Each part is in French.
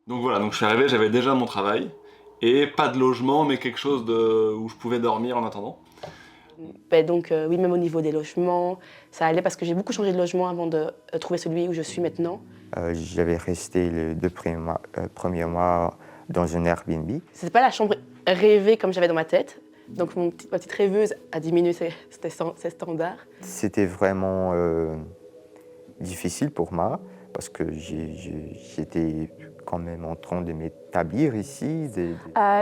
Donc voilà, donc je suis arrivé, j'avais déjà mon travail, et pas de logement, mais quelque chose où je pouvais dormir en attendant. Oui, même au niveau des logements, ça allait parce que j'ai beaucoup changé de logement avant de trouver celui où je suis maintenant. J'avais resté les 2 premiers mois dans un Airbnb. C'était pas la chambre rêvée comme j'avais dans ma tête. Donc ma petite rêveuse a diminué ses standards. C'était vraiment difficile pour moi parce que j'étais quand même en train de m'établir ici.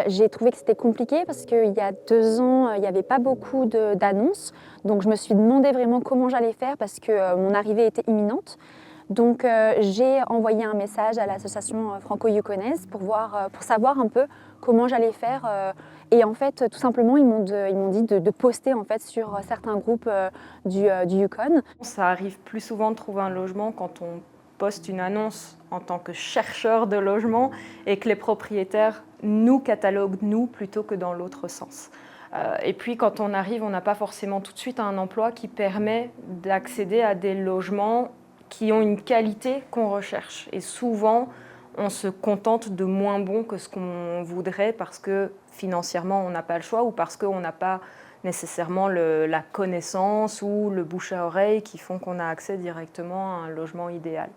J'ai trouvé que c'était compliqué parce qu'il y a 2 ans, il n'y avait pas beaucoup d'annonces. Donc je me suis demandé vraiment comment j'allais faire parce que mon arrivée était imminente. Donc j'ai envoyé un message à l'association franco-yukonaise pour savoir un peu comment j'allais faire. Et en fait, tout simplement, ils m'ont dit de poster en fait, sur certains groupes du Yukon. Ça arrive plus souvent de trouver un logement quand on poste une annonce en tant que chercheur de logement et que les propriétaires nous cataloguent nous plutôt que dans l'autre sens. Et puis quand on arrive, on n'a pas forcément tout de suite un emploi qui permet d'accéder à des logements qui ont une qualité qu'on recherche. Et souvent, on se contente de moins bon que ce qu'on voudrait parce que financièrement, on n'a pas le choix ou parce qu'on n'a pas nécessairement la connaissance ou le bouche à oreille qui font qu'on a accès directement à un logement idéal.